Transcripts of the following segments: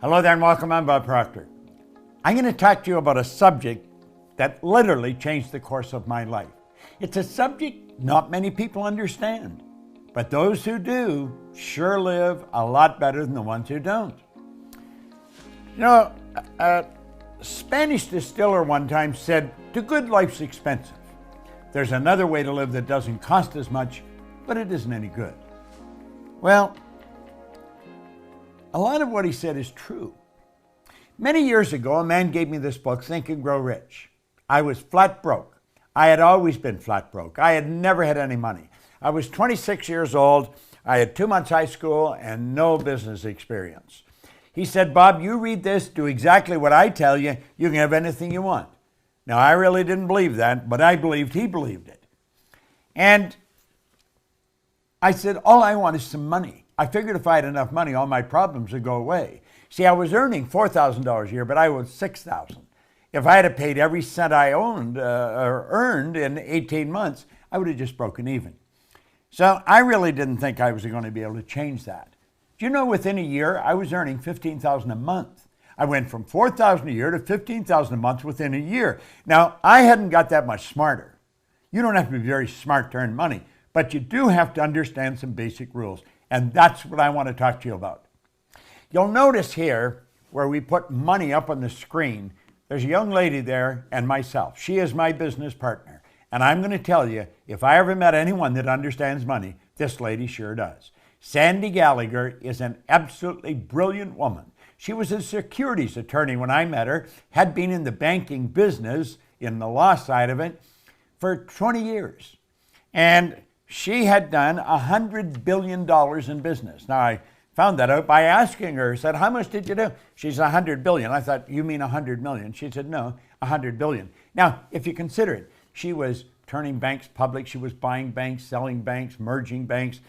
Hello there and welcome. I'm Bob Proctor. I'm going to talk to you about a subject that literally changed the course of my life. It's a subject not many people understand, but those who do sure live a lot better than the ones who don't. You know, a Spanish distiller one time said, "The good life's expensive. There's another way to live that doesn't cost as much, but it isn't any good." Well, a lot of what he said is true. Many years ago, a man gave me this book, Think and Grow Rich. I was flat broke. I had always been flat broke. I had never had any money. I was 26 years old. I had 2 months high school and no business experience. He said, "Bob, you read this, do exactly what I tell you, you can have anything you want." Now, I really didn't believe that, but I believed he believed it. And I said, all I want is some money. I figured if I had enough money, all my problems would go away. See, I was earning $4,000 a year, but I owed $6,000. If I had paid every cent I owned or earned in 18 months, I would have just broken even. So I really didn't think I was going to be able to change that. Do you know, within a year, I was earning $15,000 a month. I went from $4,000 a year to $15,000 a month within a year. Now, I hadn't got that much smarter. You don't have to be very smart to earn money, but you do have to understand some basic rules. And that's what I want to talk to you about. You'll notice here where we put money up on the screen, there's a young lady there and myself. She is my business partner. And I'm going to tell you, if I ever met anyone that understands money, this lady sure does. Sandy Gallagher is an absolutely brilliant woman. She was a securities attorney when I met her, had been in the banking business, in the law side of it, for 20 years. And she had done $100 billion in business. Now, I found that out by asking her. I said, "How much did you do?" She said, $100 billion. I thought, "You mean 100 million?" She said, "No, 100 billion. Now, if you consider it, she was turning banks public. She was buying banks, selling banks, merging banks.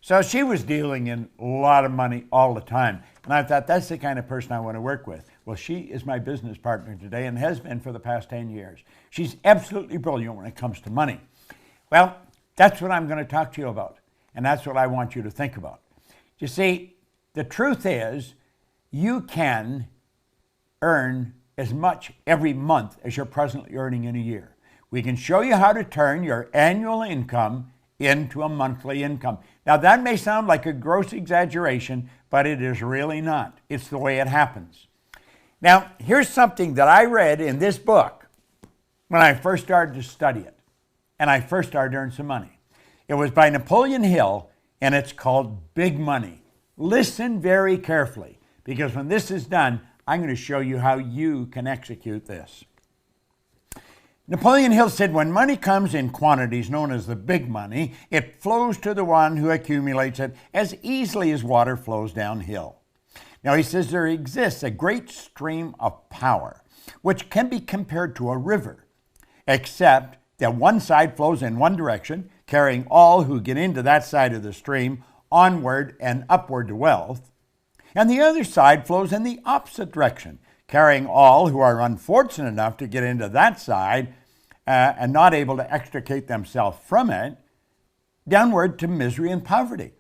So she was dealing in a lot of money all the time. And I thought, that's the kind of person I want to work with. Well, she is my business partner today and has been for the past 10 years. She's absolutely brilliant when it comes to money. Well, that's what I'm going to talk to you about. And that's what I want you to think about. You see, the truth is, you can earn as much every month as you're presently earning in a year. We can show you how to turn your annual income into a monthly income. Now, that may sound like a gross exaggeration, but it is really not. It's the way it happens. Now, here's something that I read in this book when I first started to study it, and I first started to earn some money. It was by Napoleon Hill, and it's called Big Money. Listen very carefully, because when this is done, I'm going to show you how you can execute this. Napoleon Hill said, "When money comes in quantities known as the big money, it flows to the one who accumulates it as easily as water flows downhill." Now, he says there exists a great stream of power, which can be compared to a river, except that one side flows in one direction, carrying all who get into that side of the stream onward and upward to wealth, and the other side flows in the opposite direction, carrying all who are unfortunate enough to get into that side and not able to extricate themselves from it, downward to misery and poverty.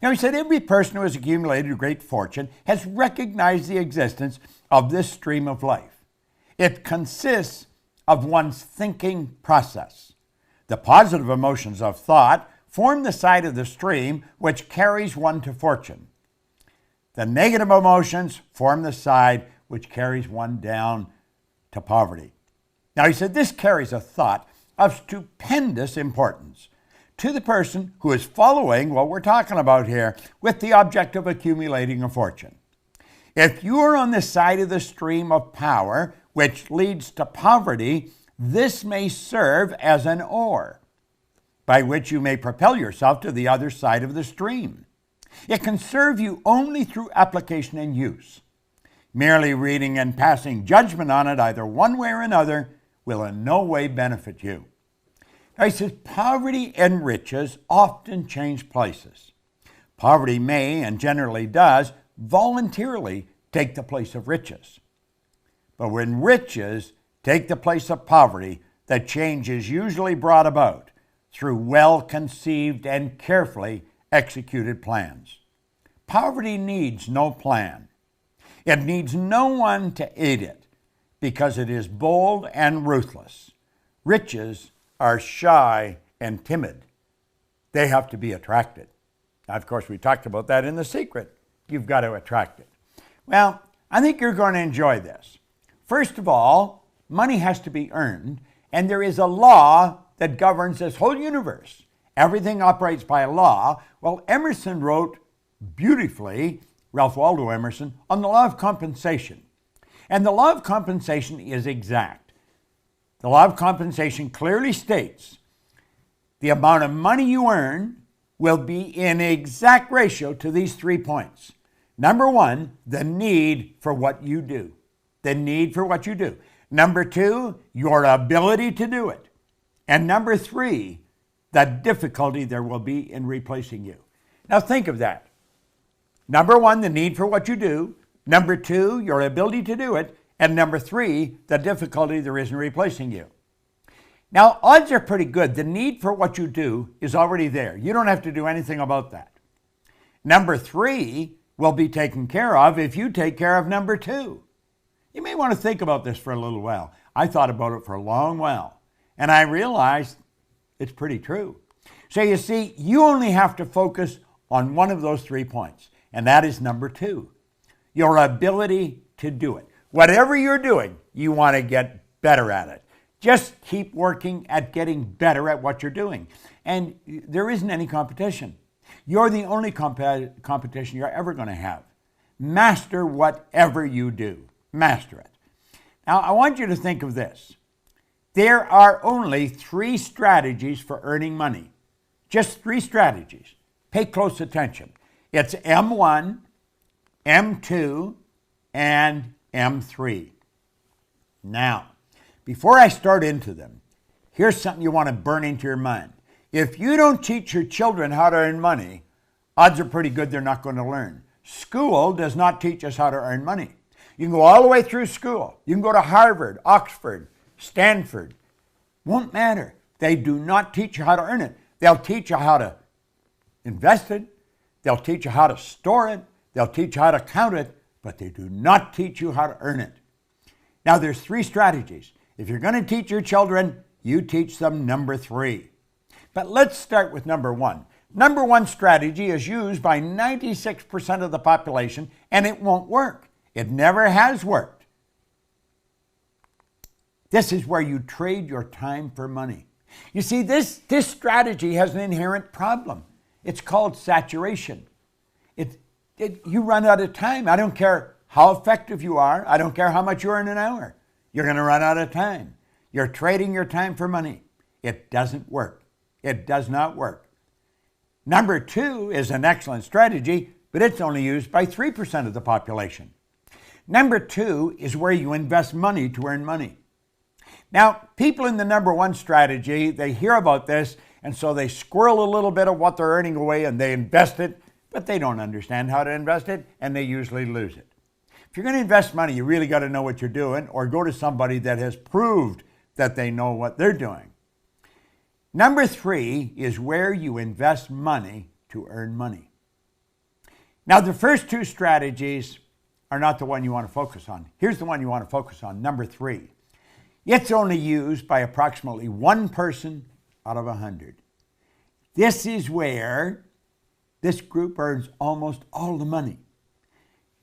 Now, he said every person who has accumulated a great fortune has recognized the existence of this stream of life. It consists of one's thinking process. The positive emotions of thought form the side of the stream which carries one to fortune. The negative emotions form the side which carries one down to poverty. Now, he said this carries a thought of stupendous importance to the person who is following what we're talking about here with the object of accumulating a fortune. If you are on the side of the stream of power which leads to poverty, this may serve as an oar by which you may propel yourself to the other side of the stream. It can serve you only through application and use. Merely reading and passing judgment on it either one way or another will in no way benefit you. Now, he says poverty and riches often change places. Poverty may, and generally does, voluntarily take the place of riches. But when riches take the place of poverty, the change is usually brought about through well-conceived and carefully executed plans. Poverty needs no plan. It needs no one to aid it because it is bold and ruthless. Riches are shy and timid. They have to be attracted. Now, of course, we talked about that in The Secret. You've got to attract it. Well, I think you're going to enjoy this. First of all, money has to be earned, and there is a law that governs this whole universe. Everything operates by a law. Well, Emerson wrote beautifully, Ralph Waldo Emerson, on the law of compensation. And the law of compensation is exact. The law of compensation clearly states the amount of money you earn will be in exact ratio to these 3 points. Number one, the need for what you do. The need for what you do. Number two, your ability to do it. And number three, the difficulty there will be in replacing you. Now think of that. Number one, the need for what you do. Number two, your ability to do it. And number three, the difficulty there is in replacing you. Now, odds are pretty good. The need for what you do is already there. You don't have to do anything about that. Number three will be taken care of if you take care of number two. You may want to think about this for a little while. I thought about it for a long while, and I realized it's pretty true. So you see, you only have to focus on one of those 3 points, and that is number two, your ability to do it. Whatever you're doing, you want to get better at it. Just keep working at getting better at what you're doing. And there isn't any competition. You're the only competition you're ever going to have. Master whatever you do. Master it. Now, I want you to think of this. There are only 3 strategies for earning money. Just 3 strategies. Pay close attention. It's M1, M2, and M3. Now, before I start into them, here's something you want to burn into your mind. If you don't teach your children how to earn money, odds are pretty good they're not going to learn. School does not teach us how to earn money. You can go all the way through school. You can go to Harvard, Oxford, Stanford. Won't matter. They do not teach you how to earn it. They'll teach you how to invest it. They'll teach you how to store it. They'll teach you how to count it, but they do not teach you how to earn it. Now, there's 3 strategies. If you're going to teach your children, you teach them number 3. But let's start with number 1. Number 1 strategy is used by 96% of the population, and it won't work. It never has worked. This is where you trade your time for money. You see, this strategy has an inherent problem. It's called saturation. You run out of time. I don't care how effective you are. I don't care how much you earn an hour. You're going to run out of time. You're trading your time for money. It doesn't work. It does not work. Number 2 is an excellent strategy, but it's only used by 3% of the population. Number 2 is where you invest money to earn money. Now, people in the number 1 strategy, they hear about this, and so they squirrel a little bit of what they're earning away and they invest it, but they don't understand how to invest it, and they usually lose it. If you're going to invest money, you really got to know what you're doing, or go to somebody that has proved that they know what they're doing. Number 3 is where you invest money to earn money. Now, the first 2 strategies are not the one you want to focus on. Here's the one you want to focus on, number 3. It's only used by approximately 1 person out of 100. This is where this group earns almost all the money.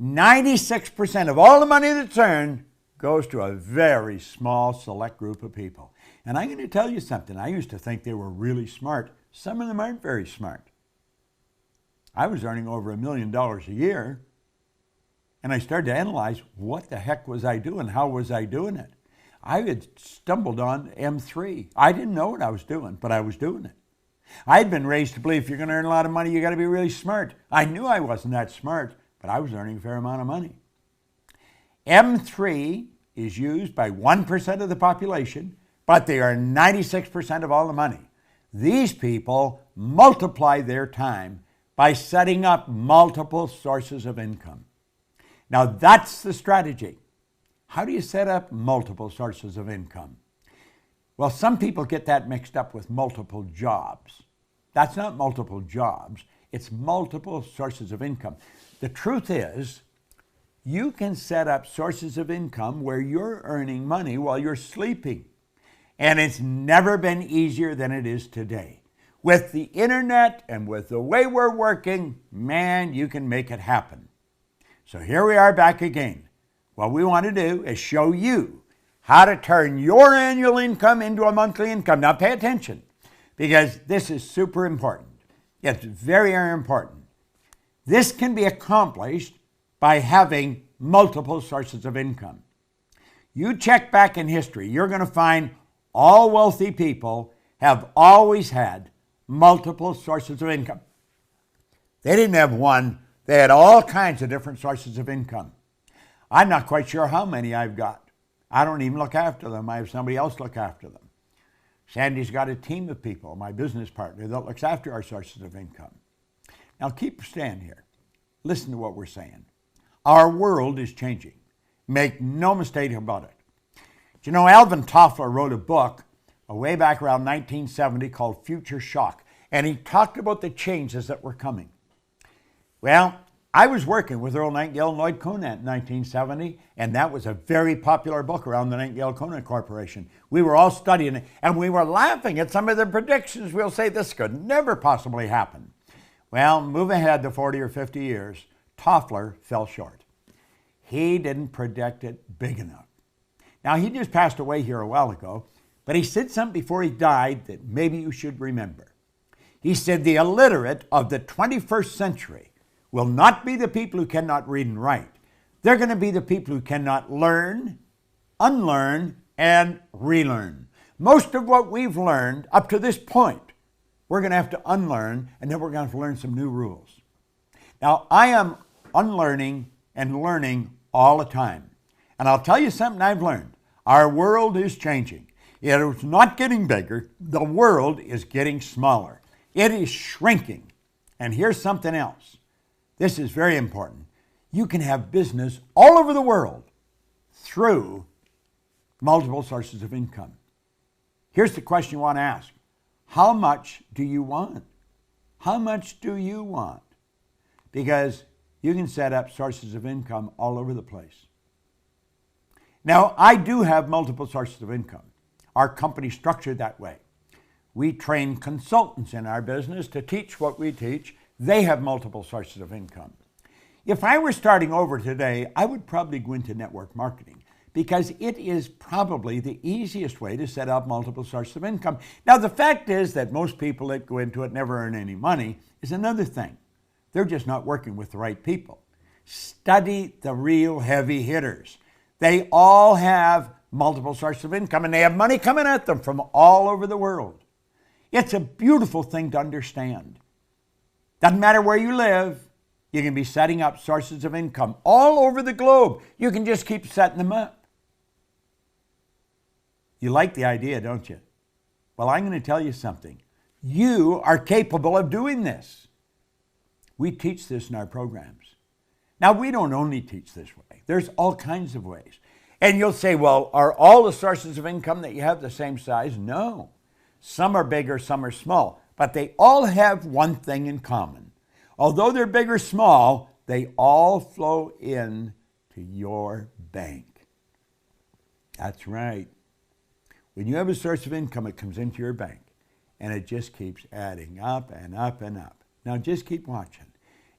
96% of all the money that's earned goes to a very small select group of people. And I'm going to tell you something. I used to think they were really smart. Some of them aren't very smart. I was earning over $1 million a year, and I started to analyze what the heck was I doing? How was I doing it? I had stumbled on M3. I didn't know what I was doing, but I was doing it. I had been raised to believe if you're going to earn a lot of money, you got to be really smart. I knew I wasn't that smart, but I was earning a fair amount of money. M3 is used by 1% of the population, but they are 96% of all the money. These people multiply their time by setting up multiple sources of income. Now, that's the strategy. How do you set up multiple sources of income? Well, some people get that mixed up with multiple jobs. That's not multiple jobs. It's multiple sources of income. The truth is, You can set up sources of income where you're earning money while you're sleeping. And it's never been easier than it is today. With the internet and with the way we're working, man, you can make it happen. So here we are back again. What we want to do is show you how to turn your annual income into a monthly income. Now pay attention, because this is super important. It's very, very important. This can be accomplished by having multiple sources of income. You check back in history, you're going to find all wealthy people have always had multiple sources of income. They didn't have one, they had all kinds of different sources of income. I'm not quite sure how many I've got. I don't even look after them. I have somebody else look after them. Sandy's got a team of people, my business partner, that looks after our sources of income. Now keep stand here. Listen to what we're saying. Our world is changing. Make no mistake about it. You know, Alvin Toffler wrote a book way back around 1970 called Future Shock, and he talked about the changes that were coming. Well, I was working with Earl Nightingale and Lloyd Conant in 1970, and that was a very popular book around the Nightingale-Conant Corporation. We were all studying it, and we were laughing at some of the predictions. We'll say this could never possibly happen. Well, move ahead to 40 or 50 years, Toffler fell short. He didn't predict it big enough. Now, he just passed away here a while ago, but he said something before he died that maybe you should remember. He said the illiterate of the 21st century will not be the people who cannot read and write. They're going to be the people who cannot learn, unlearn, and relearn. Most of what we've learned up to this point, we're going to have to unlearn, and then we're going to have to learn some new rules. Now, I am unlearning and learning all the time. And I'll tell you something I've learned. Our world is changing. It is not getting bigger. The world is getting smaller. It is shrinking. And here's something else. This is very important. You can have business all over the world through multiple sources of income. Here's the question you want to ask. How much do you want? How much do you want? Because you can set up sources of income all over the place. Now, I do have multiple sources of income. Our company's structured that way. We train consultants in our business to teach what we teach. They have multiple sources of income. If I were starting over today, I would probably go into network marketing because it is probably the easiest way to set up multiple sources of income. Now, the fact is that most people that go into it never earn any money is another thing. They're just not working with the right people. Study the real heavy hitters. They all have multiple sources of income, and they have money coming at them from all over the world. It's a beautiful thing to understand. Doesn't matter where you live, you can be setting up sources of income all over the globe. You can just keep setting them up. You like the idea, don't you? Well, I'm going to tell you something. You are capable of doing this. We teach this in our programs. Now, we don't only teach this way. There's all kinds of ways. And you'll say, well, are all the sources of income that you have the same size? No. Some are bigger, some are small. But they all have one thing in common. Although they're big or small, they all flow in to your bank. That's right. When you have a source of income, it comes into your bank. And it just keeps adding up and up and up. Now just keep watching.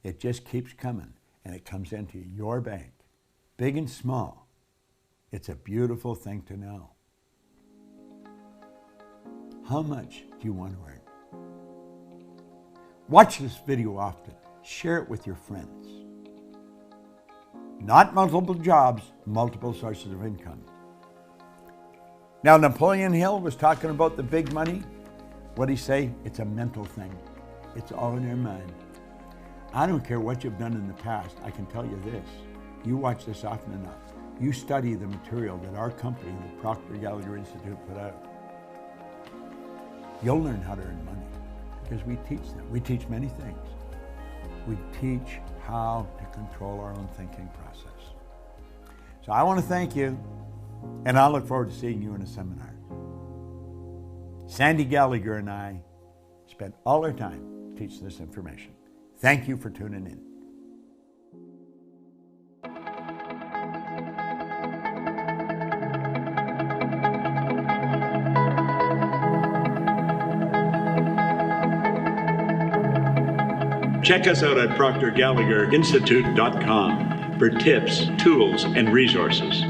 It just keeps coming. And it comes into your bank. Big and small. It's a beautiful thing to know. How much do you want to earn? Watch this video often. Share it with your friends. Not multiple jobs, multiple sources of income. Now, Napoleon Hill was talking about the big money. What did he say? It's a mental thing. It's all in your mind. I don't care what you've done in the past. I can tell you this. You watch this often enough. You study the material that our company, the Proctor Gallagher Institute, put out. You'll learn how to earn money because we teach them. We teach many things. We teach how to control our own thinking process. So I want to thank you, and I look forward to seeing you in a seminar. Sandy Gallagher and I spent all our time teaching this information. Thank you for tuning in. Check us out at ProctorGallagherInstitute.com for tips, tools, and resources.